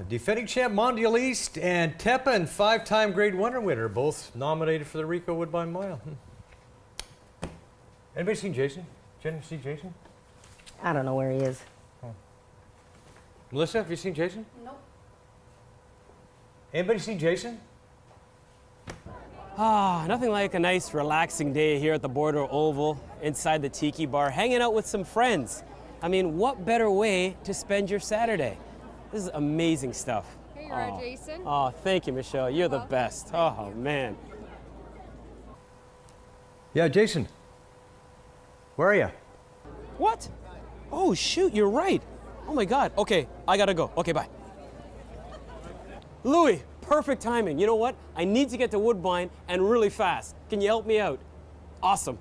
Defending champ Mondial East and Teppan, 5-time Grade 1 winner, both nominated for the Rico Woodbine Mile. Anybody seen Jason? Jen, see Jason? I don't know where he is. Melissa, have you seen Jason? Nope. Anybody seen Jason? Nothing like a nice relaxing day here at the Border Oval inside the Tiki Bar, hanging out with some friends. I mean, what better way to spend your Saturday? This is amazing stuff. Here you are, Jason. Oh, thank you, Michelle. You're the best. Oh, man. Yeah, Jason. Where are you? What? Oh, shoot, you're right. Oh, my God. Okay, I gotta go. Okay, bye. Louis, perfect timing. You know what? I need to get to Woodbine and really fast. Can you help me out? Awesome.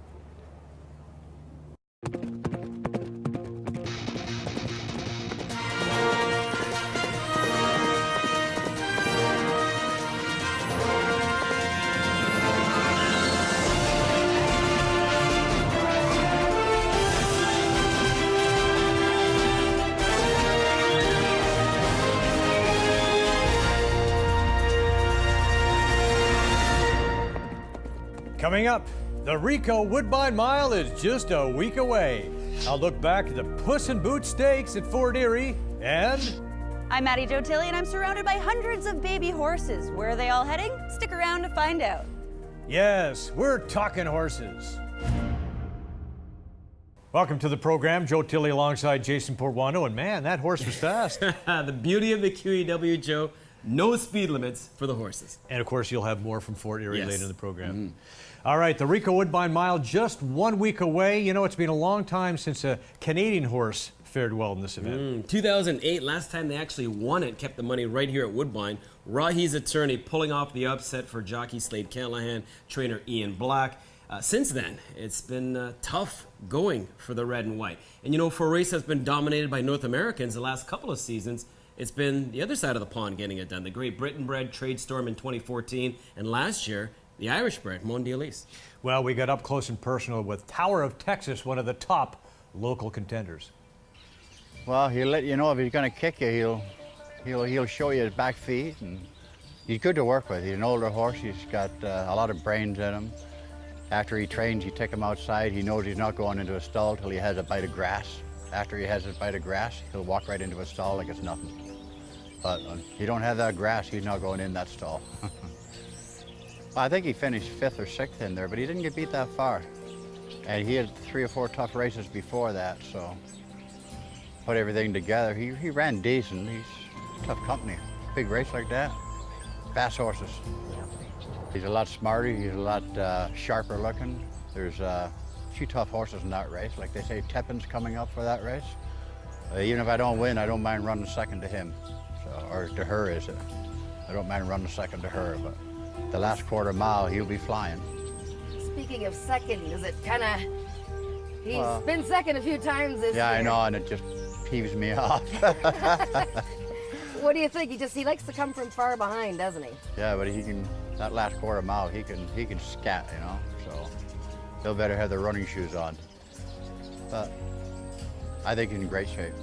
Coming up, the Rico Woodbine Mile is just a week away. I'll look back at the Puss Boots Stakes at Fort Erie and... I'm Maddie-Jo and I'm surrounded by hundreds of baby horses. Where are they all heading? Stick around to find out. Yes, we're talking horses. Welcome to the program. Joe Tilley alongside Jason Portuano, and man, that horse was fast. The beauty of the QEW, Joe, no speed limits for the horses. And of course, you'll have more from Fort Erie Yes. later in the program. All right, the Rico Woodbine Mile just 1 week away. You know, it's been a long time since a Canadian horse fared well in this event. 2008, last time they actually won it, kept the money right here at Woodbine. Rahi's attorney pulling off the upset for jockey Slade Callahan, trainer Ian Black. Since then, it's been tough going for the red and white. And you know, for a race that's been dominated by North Americans the last couple of seasons, it's been the other side of the pond getting it done. The Great Britain bred Trade Storm in 2014, and last year, the Irish bred Mondial East. Well, we got up close and personal with Tower of Texas, one of the top local contenders. Well, he'll let you know if he's going to kick you. He'll show you his back feet, and he's good to work with. He's an older horse. He's got a lot of brains in him. After he trains, you take him outside. He knows he's not going into a stall till he has a bite of grass. After he has a bite of grass, he'll walk right into a stall like it's nothing. But if you don't have that grass, he's not going in that stall. I think he finished 5th or 6th in there, but he didn't get beat that far. And he had 3 or 4 tough races before that, so put everything together. He ran decent. He's tough company. Big race like that. Fast horses. He's a lot smarter. He's a lot sharper looking. There's a few tough horses in that race. Like they say, Teppan's coming up for that race. Even if I don't win, I don't mind running second to him. So, or to her, is it? I don't mind running second to her, but the last quarter mile, he'll be flying. Speaking of second, is it kind of... He's Well, been second a few times this year. Yeah, I know, and it just peeves me off. What do you think? He likes to come from far behind, doesn't he? Yeah, but he can, that last quarter mile, he can scat, you know, so he'll better have the running shoes on. But I think he's in great shape.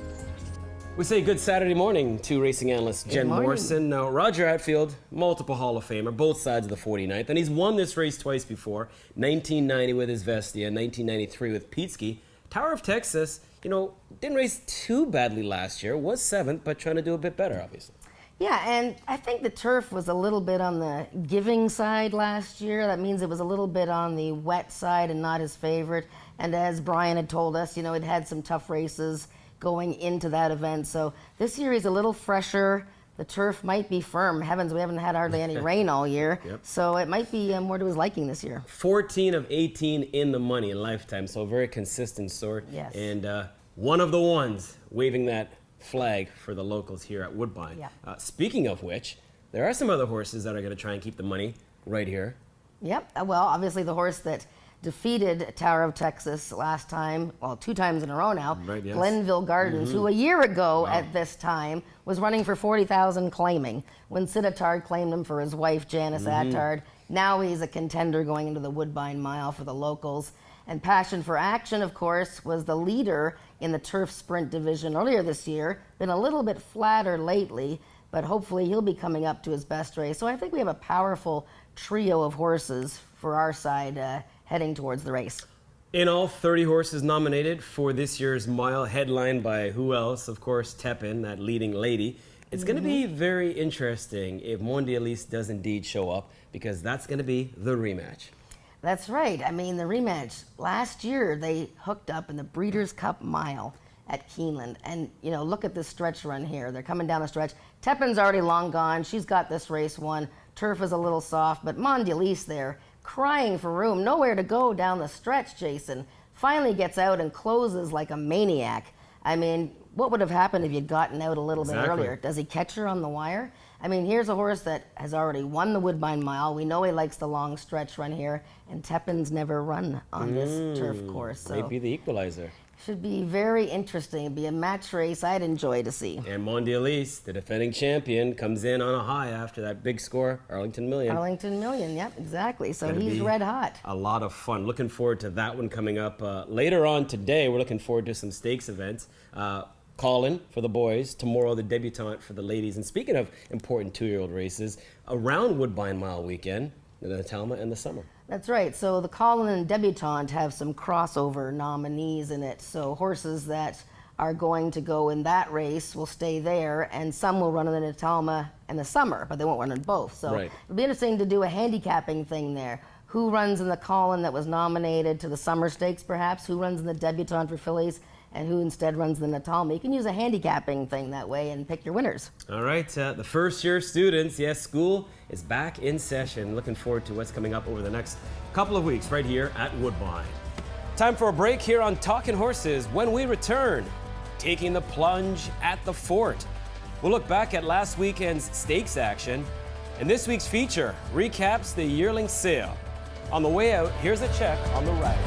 We say good Saturday morning to racing analyst Jen morning. Morrison. Now, Roger Atfield, multiple Hall of Famer, both sides of the 49th, and he's won this race twice before, 1990 with his Vestia, 1993 with Pietzke. Tower of Texas, you know, didn't race too badly last year, was 7th, but trying to do a bit better, obviously. Yeah, and I think the turf was a little bit on the giving side last year. That means it was a little bit on the wet side and not his favorite. And as Brian had told us, you know, it had some tough races going into that event. So this year he's a little fresher. The turf might be firm. Heavens, we haven't had hardly any rain all year. Yep. So it might be more to his liking this year. 14 of 18 in the money in lifetime, so a very consistent sort. Yes. And one of the ones waving that flag for the locals here at Woodbine. Yeah. Speaking of which, there are some other horses that are going to try and keep the money right here. Yep. Well, obviously the horse that defeated Tower of Texas last time, well, 2 times in a row now, Right, yes. Glenville Gardens, who a year ago at this time was running for 40,000 claiming when Siddharth claimed him for his wife, Janice Attard. Now he's a contender going into the Woodbine Mile for the locals. And Passion for Action, of course, was the leader in the turf sprint division earlier this year. Been a little bit flatter lately. but hopefully he'll be coming up to his best race. So I think we have a powerful trio of horses for our side heading towards the race. In all, 30 horses nominated for this year's mile, headlined by who else? Of course, Talkin, that leading lady. It's going to be very interesting if Mondialiste does indeed show up, because that's going to be the rematch. That's right. I mean, the rematch. Last year, they hooked up in the Breeders' Cup Mile at Keeneland. And, you know, look at this stretch run here. They're coming down the stretch. Tepin's already long gone. She's got this race won. Turf is a little soft, but Mondialiste there, crying for room. Nowhere to go down the stretch, Jason. Finally gets out and closes like a maniac. I mean, what would have happened if you'd gotten out a little bit earlier? Does he catch her on the wire? I mean, here's a horse that has already won the Woodbine Mile. We know he likes the long stretch run here, and Tepin's never run on this turf course. So Maybe the equalizer. should be very interesting. It'd be a match race I'd enjoy to see. And Mondialiste, the defending champion, comes in on a high after that big score, Arlington Million. Arlington Million, yep, exactly. So Gonna he's be red hot. A lot of fun. Looking forward to that one coming up later on today. We're looking forward to some stakes events. Colin for the boys, tomorrow the debutante for the ladies. And speaking of important 2-year-old races, around Woodbine Mile weekend, the Natalma and the Summer. That's right. So the Colin and Debutante have some crossover nominees in it. So horses that are going to go in that race will stay there, and some will run in the Natalma and the Summer, but they won't run in both. So it'll be interesting to do a handicapping thing there. Who runs in the Colin that was nominated to the Summer Stakes, perhaps? Who runs in the Debutante for fillies? And who instead runs the Natalma? You can use a handicapping thing that way and pick your winners. All right, the first-year students, yes, school is back in session. Looking forward to what's coming up over the next couple of weeks right here at Woodbine. Time for a break here on Talkin' Horses. When we return, taking the plunge at the Fort. We'll look back at last weekend's stakes action, and this week's feature recaps the yearling sale. On the way out, here's a check on the ride.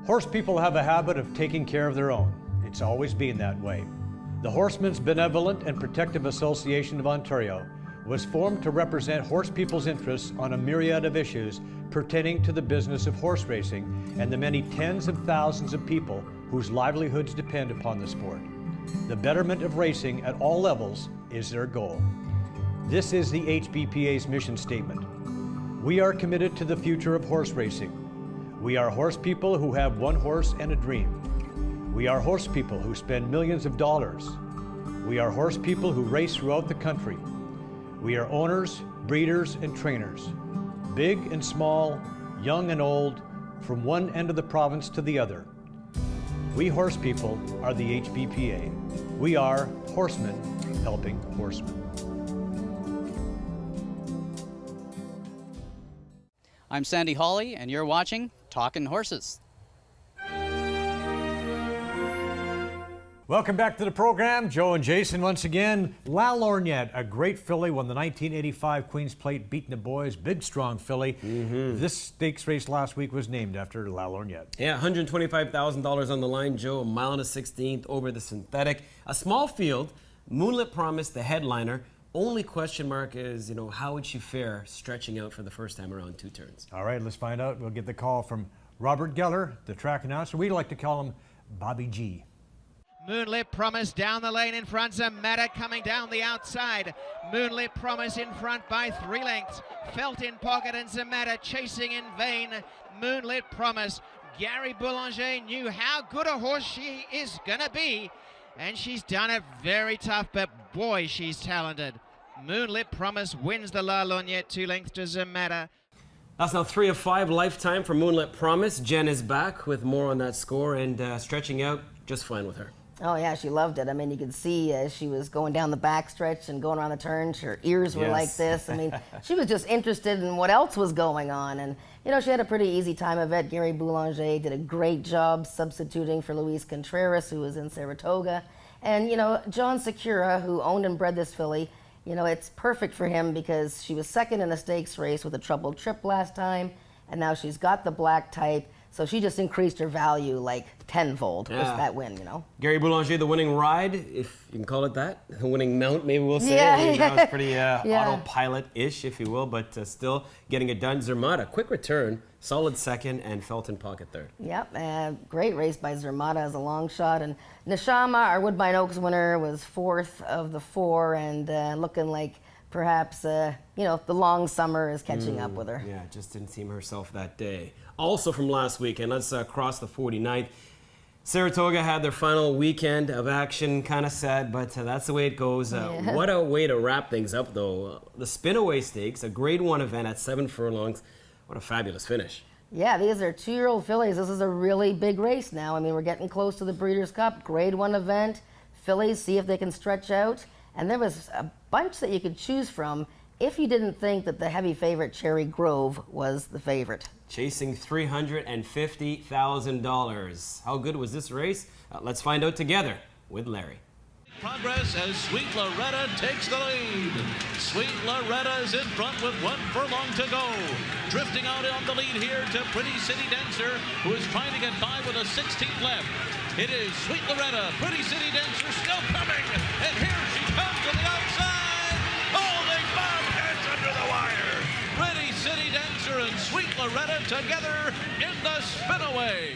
Horse people have a habit of taking care of their own. It's always been that way. The Horsemen's Benevolent and Protective Association of Ontario was formed to represent horse people's interests on a myriad of issues pertaining to the business of horse racing and the many tens of thousands of people whose livelihoods depend upon the sport. The betterment of racing at all levels is their goal. This is the HBPA's mission statement. We are committed to the future of horse racing. We are horse people who have one horse and a dream. We are horse people who spend millions of dollars. We are horse people who race throughout the country. We are owners, breeders, and trainers, big and small, young and old, from one end of the province to the other. We horse people are the HBPA. We are horsemen helping horsemen. I'm Sandy Hawley, and you're watching Talkin' Horses. Welcome back to the program. Joe and Jason once again. La Lorgnette, a great filly, won the 1985 Queen's Plate, beating the boys. Big, strong filly. This stakes race last week was named after La Lorgnette. Yeah, $125,000 on the line, Joe. A mile and a 16th over the synthetic. A small field. Moonlit Promise, the headliner. Only question mark is, you know, how would she fare stretching out for the first time around 2 turns? All right, let's find out. We'll get the call from Robert Geller, the track announcer. We like to call him Bobby G. Moonlit Promise down the lane in front. Zamata coming down the outside. Moonlit Promise in front by 3 lengths. Felt in pocket and Zamata chasing in vain. Moonlit Promise. Gary Boulanger knew how good a horse she is gonna be, and she's done it very tough, but boy, she's talented. Moonlit Promise wins the La Lorgnette 2 lengths to Zamata. That's now 3 of 5 lifetime for Moonlit Promise. Jen is back with more on that score and stretching out just fine with her. Oh yeah, she loved it. I mean, you could see as she was going down the backstretch and going around the turns, her ears were like this. I mean, she was just interested in what else was going on. And, you know, she had a pretty easy time of it. Gary Boulanger did a great job substituting for Luis Contreras, who was in Saratoga. And, you know, John Secura, who owned and bred this filly, you know, it's perfect for him because she was second in the stakes race with a troubled trip last time, and now she's got the black type. So she just increased her value like tenfold with Yeah. that win, you know. Gary Boulanger, the winning ride, if you can call it that, the winning mount, maybe we'll say. Yeah, I mean, that was pretty Yeah. autopilot-ish, if you will, but still getting it done. Zermatta, quick return, solid second, and Felton pocket third. Yep, great race by Zermatta as a long shot. And Neshama, our Woodbine Oaks winner, was fourth of the four and looking like perhaps, the long summer is catching up with her. Yeah, just didn't seem herself that day. Also from last weekend, let's cross the 49th. Saratoga had their final weekend of action. Kind of sad, but that's the way it goes. What a way to wrap things up, though. The Spinaway Stakes, a Grade 1 event at 7 furlongs. What a fabulous finish. Yeah, these are 2-year-old fillies. This is a really big race now. I mean, we're getting close to the Breeders' Cup, Grade 1 event. Fillies, see if they can stretch out. And there was a bunch that you could choose from if you didn't think that the heavy favorite, Cherry Grove, was the favorite. Chasing $350,000. How good was this race? Let's find out together with Larry. Progress as Sweet Loretta takes the lead. Sweet Loretta is in front with 1 furlong to go. Drifting out on the lead here to Pretty City Dancer, who is trying to get by with a 16th left. It is Sweet Loretta, Pretty City Dancer still coming, and here she comes to the outside. Oh, they bob heads under the wire. Pretty City Dancer and Sweet Loretta together in the Spinaway.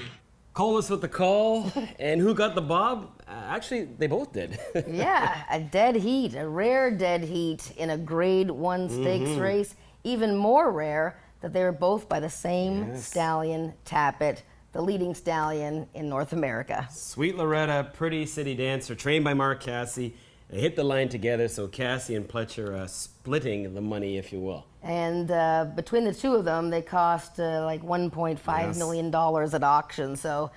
Cole us with the call, and who got the bob? Actually, they both did. Yeah, a dead heat, a rare dead heat in a Grade 1 stakes race. Even more rare that they were both by the same stallion, Tappet, the leading stallion in North America. Sweet Loretta, Pretty City Dancer, trained by Mark Cassie. They hit the line together, so Cassie and Pletcher splitting the money, if you will. And between the two of them, they cost like $1.5 million at auction. So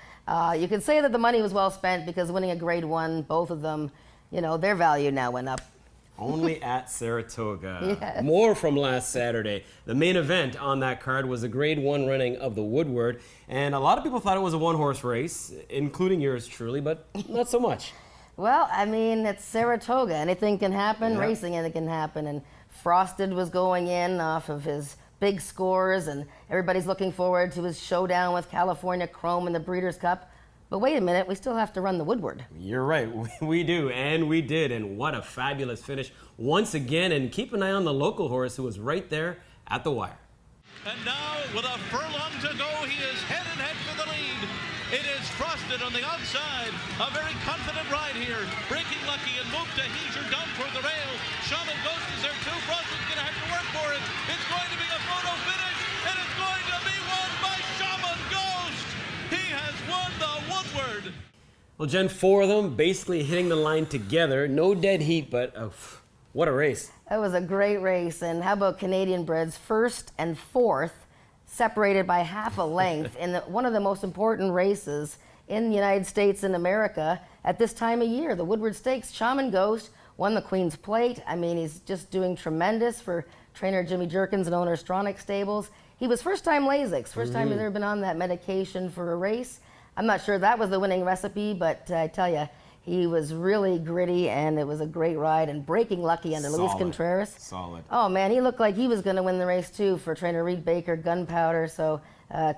you could say that the money was well spent because winning a Grade 1, both of them, their value now went up. Only at Saratoga. Yes. More from last Saturday. The main event on that card was a Grade 1 running of the Woodward. And a lot of people thought it was a one-horse race, including yours truly, but not so much. Well, I mean, it's Saratoga. Anything can happen. Yeah. Racing, anything can happen. And Frosted was going in off of his big scores, and everybody's looking forward to his showdown with California Chrome in the Breeders' Cup. But wait a minute, we still have to run the Woodward. You're right, we do, and we did, and what a fabulous finish once again, and keep an eye on the local horse who was right there at the wire. And now, with a furlong to go, he is head and head for the lead. It is Frosted on the outside. A very confident ride here. Breaking Lucky and Move to Heeger down toward the rail. Shaman Ghost is there too. Frosted's going to have to work for it. It's going to be a photo finish, and it's going to be won by Shaman Ghost. He has won the Woodward. Well, Jen, 4 of them basically hitting the line together. No dead heat, but what a race. That was a great race. And how about Canadian breds? First and fourth, separated by half a length in one of the most important races in the United States and America at this time of year, the Woodward Stakes. Shaman Ghost won the Queen's Plate. I mean, he's just doing tremendous for trainer Jimmy Jerkins and owner Stronach Stables. He was first-time Lasix, first time he's ever been on that medication for a race. I'm not sure that was the winning recipe, but I tell you, he was really gritty, and it was a great ride. And Breaking Lucky under Luis Contreras. Solid. Oh, man, he looked like he was going to win the race, too, for trainer Reed Baker, Gunpowder. So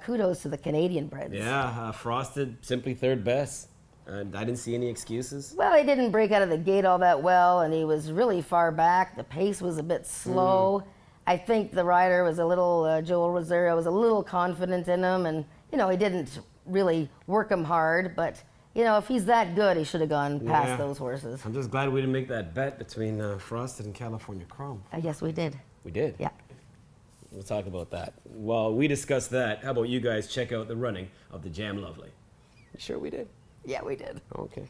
kudos to the Canadian breds. Yeah, Frosted simply third best. I didn't see any excuses. Well, he didn't break out of the gate all that well, and he was really far back. The pace was a bit slow. I think the rider was a little, Joel Rosario was a little confident in him, and, he didn't really work him hard, but... if he's that good, he should have gone past those horses. I'm just glad we didn't make that bet between Frosted and California Chrome. I guess we did. We did? Yeah. We'll talk about that. While we discuss that, how about you guys check out the running of the Jam Lovely? You sure we did? Yeah, we did. Okay.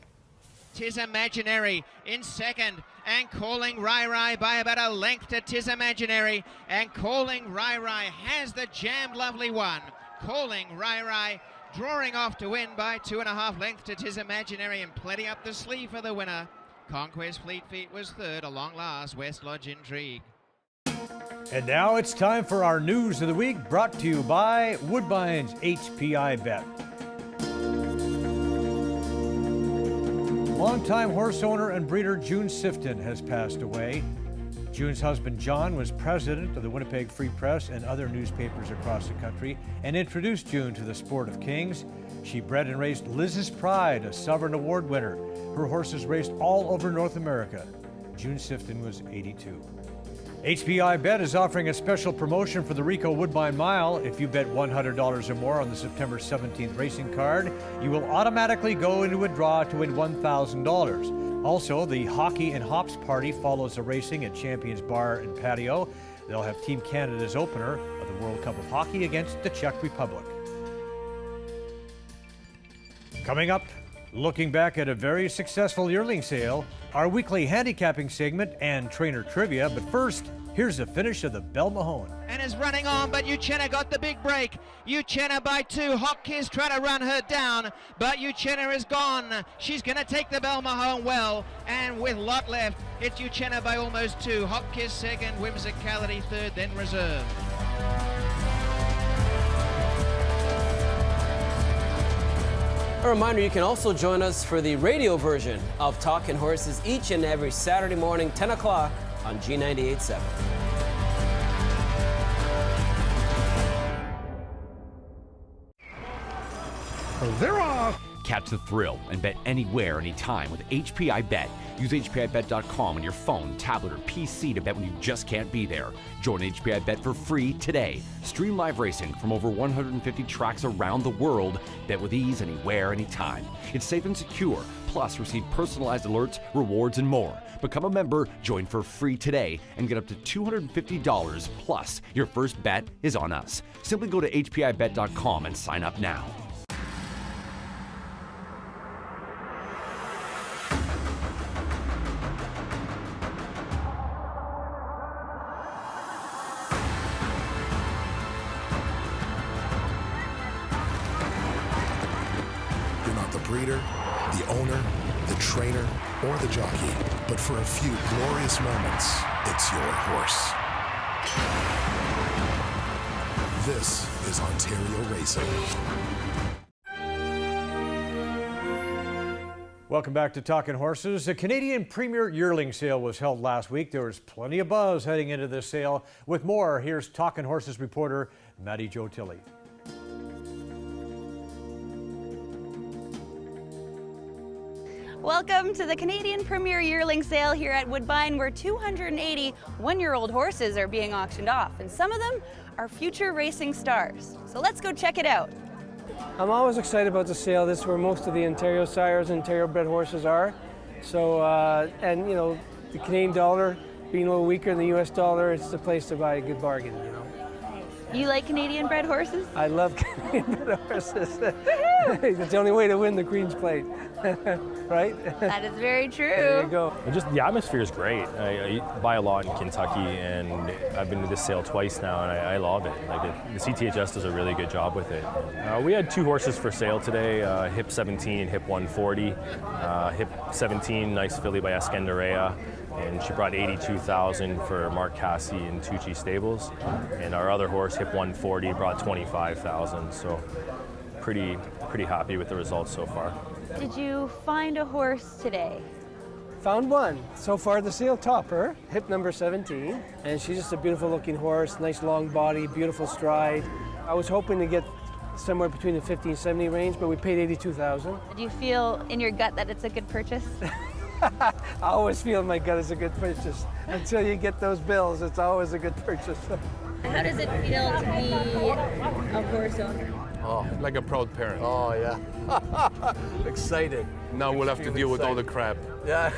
Tis Imaginary in second, and Calling Rai Rai by about a length to Tis Imaginary, and Calling Rai Rai has the Jam Lovely one. Calling Rai Rai drawing off to win by 2.5 lengths to Tis Imaginary, and plenty up the sleeve for the winner. Conquest Fleet Feet was third, along last West Lodge Intrigue. And now it's time for our news of the week, brought to you by Woodbine's HPI Bet. Longtime horse owner and breeder June Sifton has passed away. June's husband John was president of the Winnipeg Free Press and other newspapers across the country and introduced June to the sport of kings. She bred and raised Liz's Pride, a Sovereign Award winner. Her horses raced all over North America. June Sifton was 82. HPI Bet is offering a special promotion for the Rico Woodbine Mile. If you bet $100 or more on the September 17th racing card, you will automatically go into a draw to win $1,000. Also, the Hockey and Hops Party follows the racing at Champions Bar and Patio. They'll have Team Canada's opener of the World Cup of Hockey against the Czech Republic. Coming up, looking back at a very successful yearling sale, our weekly handicapping segment and trainer trivia. But first, here's the finish of the Belle Mahone. And is running on, but Uchenna got the big break. Uchenna by 2. Hopkins trying to run her down, but Uchenna is gone. She's going to take the Belle Mahone well, and with lot left, it's Uchenna by almost 2. Hopkins second, Whimsicality third, then Reserve. A reminder, you can also join us for the radio version of Talkin' Horses each and every Saturday morning, 10 o'clock on G98.7. They're off! Catch the thrill and bet anywhere, anytime with HPI Bet. Use HPIBet.com on your phone, tablet, or PC to bet when you just can't be there. Join HPI Bet for free today. Stream live racing from over 150 tracks around the world. Bet with ease, anywhere, anytime. It's safe and secure. Plus, receive personalized alerts, rewards, and more. Become a member, join for free today, and get up to $250 plus. Your first bet is on us. Simply go to HPIBet.com and sign up now. Breeder, the owner, the trainer, or the jockey. But for a few glorious moments, it's your horse. This is Ontario Racing. Welcome back to Talkin' Horses. The Canadian Premier Yearling Sale was held last week. There was plenty of buzz heading into this sale. With more, here's Talkin' Horses reporter Maddie-Jo Tilley. Welcome to the Canadian Premier Yearling Sale here at Woodbine, where 280 one-year-old horses are being auctioned off, and some of them are future racing stars. So let's go check it out. I'm always excited about the sale. This is where most of the Ontario sires and Ontario bred horses are. So, and you know, the Canadian dollar being a little weaker than the US dollar, it's the place to buy a good bargain, you know. You like Canadian bred horses? I love Canadian bred horses. It's the only way to win the Queen's Plate, right? That is very true. There you go. Just the atmosphere is great. I buy a lot in Kentucky, and I've been to this sale twice now, and I love it. Like the CTHS does a really good job with it. We had 2 horses for sale today, Hip 17, Hip 140. Hip 17, nice filly by Escandarea, and she brought $82,000 for Mark Cassie and Tucci Stables. And our other horse, Hip 140, brought $25,000. So pretty happy with the results so far. Did you find a horse today? Found one. So far the sale topper, Hip number 17. And she's just a beautiful looking horse, nice long body, beautiful stride. I was hoping to get somewhere between the 50 and 70 range, but we paid $82,000. Do you feel in your gut that it's a good purchase? I always feel in my gut it's a good purchase. Until you get those bills, it's always a good purchase. How does it feel to be a horse owner? Oh, like a proud parent. Oh, yeah. Excited. Now we'll have to deal with all the crap. Yeah.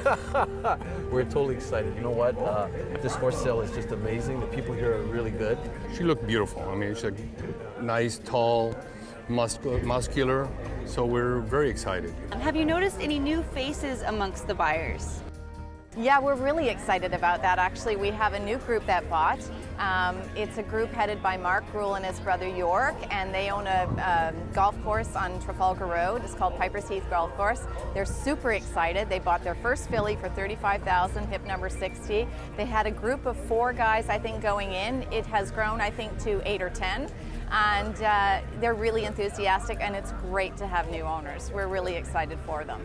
We're totally excited. You know what? This horse sale is just amazing. The people here are really good. She looked beautiful. I mean, she's nice, tall, muscular. So we're very excited. Have you noticed any new faces amongst the buyers? Yeah, we're really excited about that. Actually, we have a new group that bought. It's a group headed by Mark Rule and his brother York, and they own a golf course on Trafalgar Road. It's called Piper's Heath Golf Course. They're super excited. They bought their first filly for $35,000, Hip number 60. They had a group of 4 guys, I think, going in. It has grown, I think, to 8 or 10. And they're really enthusiastic, and it's great to have new owners. We're really excited for them.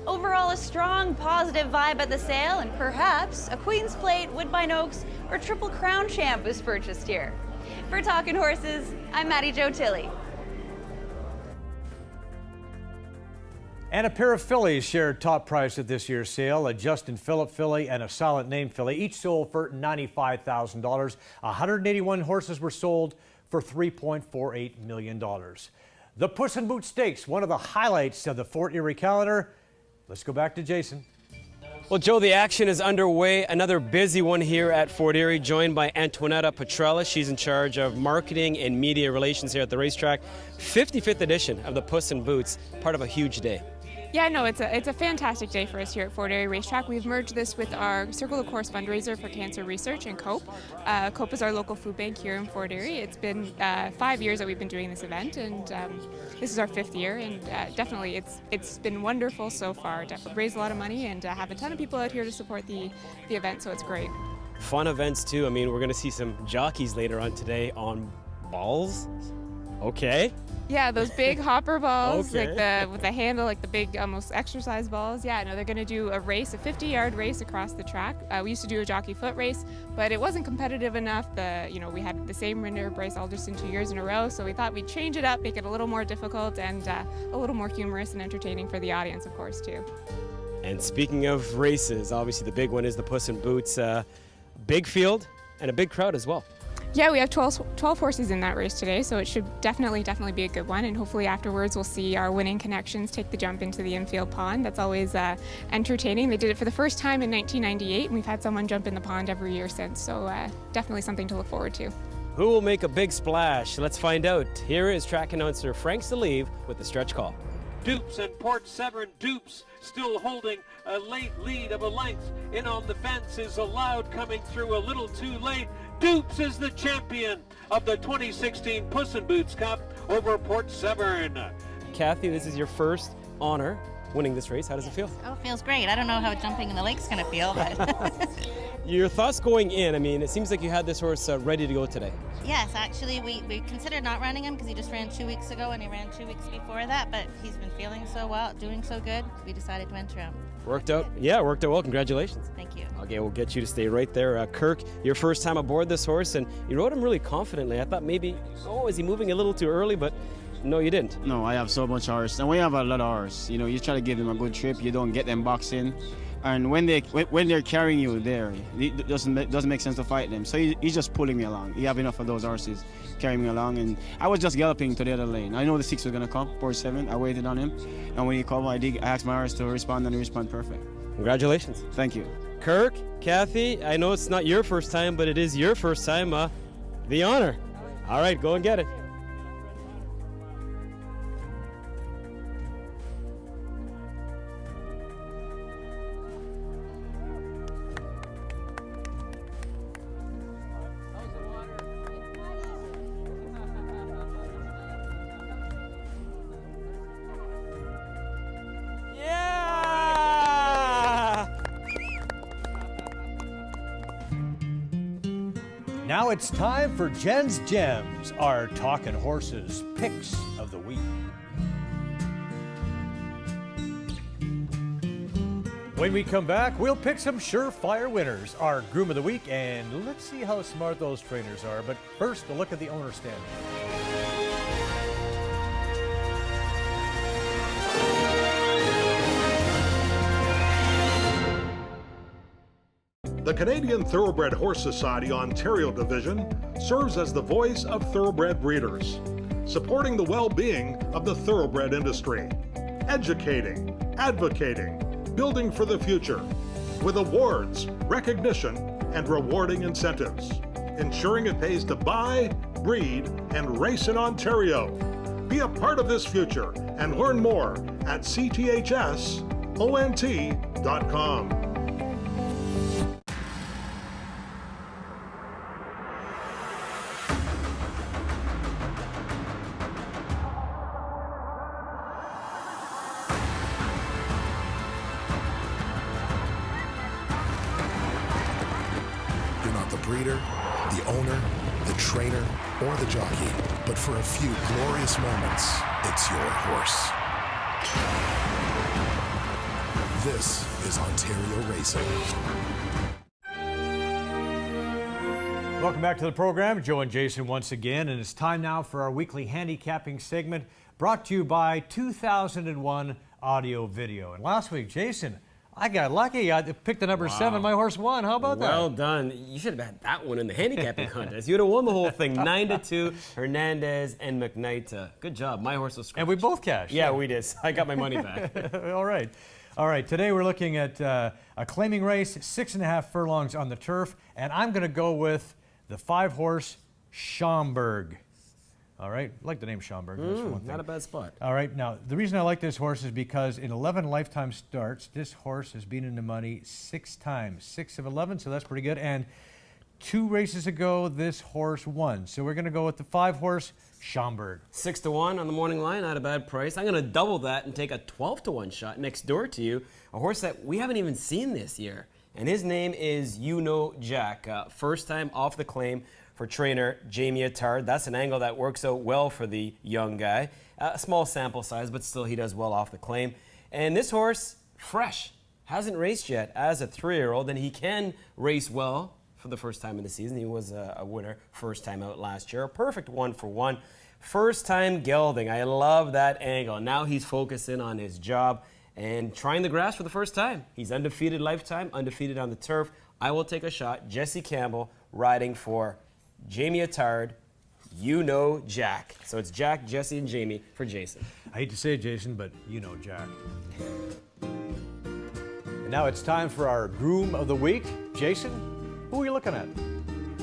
Overall, a strong, positive vibe at the sale, and perhaps a Queen's Plate, Woodbine Oaks, or Triple Crown champ was purchased here. For Talkin' Horses, I'm Maddie-Jo Tilley. And a pair of fillies shared top price at this year's sale. A Justin Phillip filly and a Silent Name filly, each sold for $95,000. 181 horses were sold for $3.48 million. The Puss Boots Stakes, one of the highlights of the Fort Erie calendar. Let's go back to Jason. Well, Joe, the action is underway. Another busy one here at Fort Erie, joined by Antoinetta Petrella. She's in charge of marketing and media relations here at the racetrack. 55th edition of the Puss Boots, part of a huge day. Yeah, no, it's a fantastic day for us here at Fort Erie Racetrack. We've merged this with our Circle the Course fundraiser for cancer research and COPE. COPE is our local food bank here in Fort Erie. It's been 5 years that we've been doing this event, and this is our 5th year, and definitely it's been wonderful so far. Raised a lot of money and have a ton of people out here to support the event, so it's great. Fun events too. I mean, we're going to see some jockeys later on today on balls. Okay. Yeah, those big hopper balls, Okay. like with the handle, like the big almost exercise balls. Yeah, no, they're going to do a race, a 50-yard race across the track. We used to do a jockey foot race, but it wasn't competitive enough. We had the same winner, Bryce Alderson, 2 years in a row, so we thought we'd change it up, make it a little more difficult and a little more humorous and entertaining for the audience, of course, too. And speaking of races, obviously the big one is the Puss Boots. Big field and a big crowd as well. Yeah, we have 12 horses in that race today, so it should definitely be a good one. And hopefully afterwards we'll see our winning connections take the jump into the infield pond. That's always entertaining. They did it for the first time in 1998, and we've had someone jump in the pond every year since, so definitely something to look forward to. Who will make a big splash? Let's find out. Here is track announcer Frank Salive with the stretch call. Dupes and Port Severn. Dupes still holding a late lead of a length. In on the fence is Allowed coming through a little too late. Dupes is the champion of the 2016 Puss Boots Cup over Port Severn. Kathy, this is your first honor winning this race. How does it feel? Oh, it feels great. I don't know how jumping in the lake's going to feel, but Your thoughts going in, I mean, it seems like you had this horse ready to go today. yes, actually, we considered not running him because he just ran 2 weeks ago and he ran 2 weeks before that, but he's been feeling so well, doing so good, we decided to enter him. Worked out? Yeah, worked out well. Congratulations. Thank you. Okay, we'll get you to stay right there. Kirk, your first time aboard this horse, and you rode him really confidently. I thought maybe, is he moving a little too early? But no, you didn't. No, I have so much horse. And when you have a lot of horse, you try to give them a good trip. You don't get them boxing. And when they're carrying you there, it doesn't make sense to fight them. So he's just pulling me along. You have enough of those horses carrying me along. And I was just galloping to the other lane. I know the 6 was going to come, Port 7. I waited on him. And when he came, I asked my horse to respond, and he responded perfect. Congratulations. Thank you. Kirk, Kathy, I know it's not your first time, but it is your first time. The honor. All right, go and get it. Now it's time for Jen's Gems, our Talkin' Horses Picks of the Week. When we come back, we'll pick some surefire winners, our Groom of the Week, and let's see how smart those trainers are. But first, a look at the owner stand. The Canadian Thoroughbred Horse Society Ontario Division serves as the voice of thoroughbred breeders, supporting the well-being of the thoroughbred industry, educating, advocating, building for the future, with awards, recognition, and rewarding incentives, ensuring it pays to buy, breed, and race in Ontario. Be a part of this future and learn more at cthsont.com. breeder, the owner, the trainer, or the jockey. But for a few glorious moments, it's your horse. This is Ontario Racing. Welcome back to the program. Joe and Jason once again, and it's time now for our weekly handicapping segment brought to you by 2001 Audio Video. And last week, Jason, I got lucky. I picked the number 7. My horse won. How about that? Well done. You should have had that one in the handicapping contest. You'd have won the whole thing. 9-2, Hernandez and McKnight. Good job. My horse was scratched. And we both cashed. Yeah, we did. I got my money back. All right. All right. Today we're looking at a claiming race, 6.5 furlongs on the turf, and I'm going to go with the 5-horse Schomburg. All right, I like the name Schomburg. That's for one thing. Not a bad spot. All right, now the reason I like this horse is because in 11 lifetime starts, this horse has been in the money 6 times, 6 of 11, so that's pretty good. And 2 races ago, this horse won. So we're going to go with the 5-horse Schomburg. 6-1 on the morning line, not a bad price. I'm going to double that and take a 12-1 shot next door to you, a horse that we haven't even seen this year. And his name is Jack. First time off the claim for trainer Jamie Attard. That's an angle that works out well for the young guy. A small sample size, but still he does well off the claim. And this horse, fresh, hasn't raced yet as a 3-year-old, and he can race well for the first time in the season. He was a winner first time out last year. A perfect 1-for-1. First time gelding. I love that angle. Now he's focusing on his job and trying the grass for the first time. He's undefeated lifetime, undefeated on the turf. I will take a shot. Jesse Campbell riding for Jamie Attard, Jack. So it's Jack, Jesse, and Jamie for Jason. I hate to say it, Jason, but Jack. And now it's time for our Groom of the Week. Jason, who are you looking at?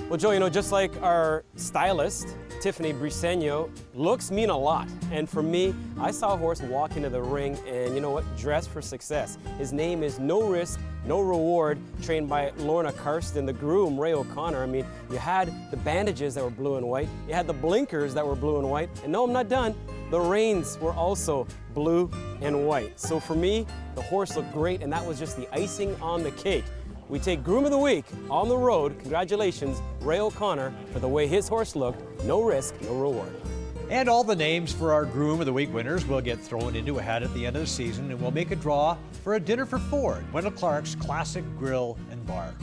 Well, Joe, just like our stylist, Tiffany Briseno, looks mean a lot. And for me, I saw a horse walk into the ring and, dress for success. His name is No Risk, No Reward, trained by Lorna Karsten, the groom, Ray O'Connor. I mean, you had the bandages that were blue and white. You had the blinkers that were blue and white. And no, I'm not done. The reins were also blue and white. So for me, the horse looked great, and that was just the icing on the cake. We take Groom of the Week on the road. Congratulations, Ray O'Connor, for the way his horse looked. No risk, no reward. And all the names for our Groom of the Week winners will get thrown into a hat at the end of the season, and we'll make a draw for a dinner for 4 at Wendell Clark's Classic Grill and Bar.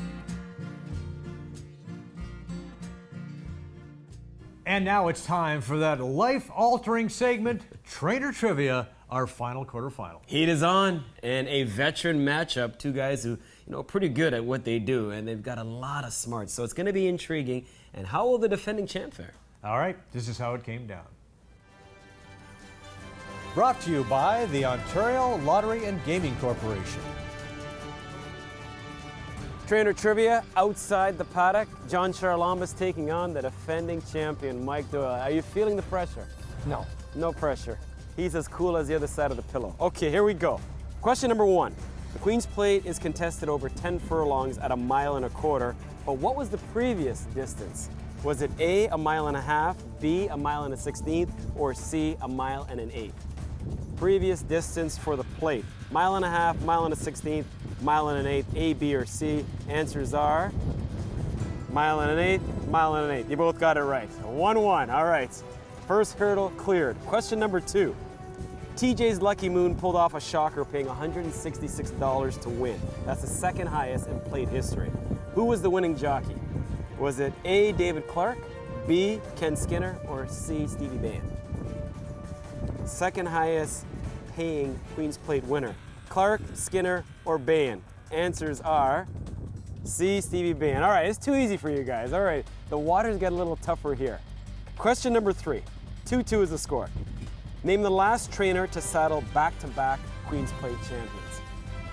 And now it's time for that life-altering segment, Trainer Trivia, our final quarterfinal. Heat is on, and a veteran matchup. 2 guys who, pretty good at what they do, and they've got a lot of smarts. So it's going to be intriguing. And how will the defending champ fare? All right, this is how it came down. Brought to you by the Ontario Lottery and Gaming Corporation. Trainer Trivia, outside the paddock, John Charlamas taking on the defending champion, Mike Doyle. Are you feeling the pressure? No. No pressure. He's as cool as the other side of the pillow. Okay, here we go. Question number 1. The Queen's Plate is contested over 10 furlongs at 1.25 miles, but what was the previous distance? Was it A, 1.5 miles, B, 1.16 miles, or C, 1.1 miles? Previous distance for the plate. 1.5 miles, 1.16 miles, 1.1 miles, A, B, or C. Answers are 1.1 miles, 1.8 miles. You both got it right. 1-1, all right. First hurdle cleared. Question number 2. TJ's Lucky Moon pulled off a shocker, paying $166 to win. That's the second highest in plate history. Who was the winning jockey? Was it A, David Clark, B, Ken Skinner, or C, Stevie Bain? Second highest paying Queen's Plate winner. Clark, Skinner, or Bain? Answers are C, Stevie Bain. All right, it's too easy for you guys. All right, the waters get a little tougher here. Question number 3. 2-2 is the score. Name the last trainer to saddle back-to-back Queen's Plate champions.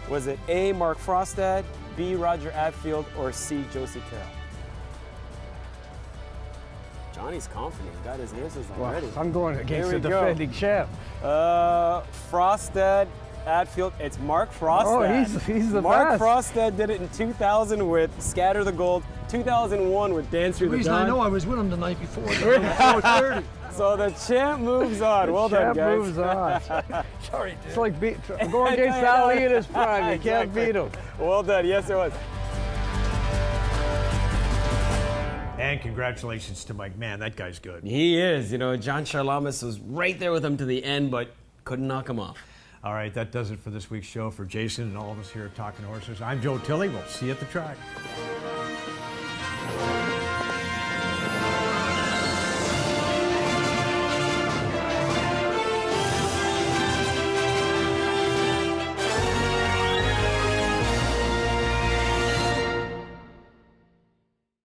Was it A, Mark Frostad, B, Roger Atfield, or C, Josie Carroll? Johnny's confident, got his answers already. I'm going against the defending champ. Frostad, Atfield, it's Mark Frostad. Oh, he's the Mark best. Frostad did it in 2000 with Scatter the Gold, 2001 with Dance Through the Dawn. The reason I know I was with him the night before, 4:30. So the champ moves on. Well done, guys. Champ moves on. Sorry, dude. It's like going against Ali in his prime. You can't beat him. Well done. Yes, it was. And congratulations to Mike. Man, that guy's good. He is. John Charlamas was right there with him to the end, but couldn't knock him off. All right, that does it for this week's show. For Jason and all of us here at Talkin' Horses, I'm Joe Tilley. We'll see you at the track.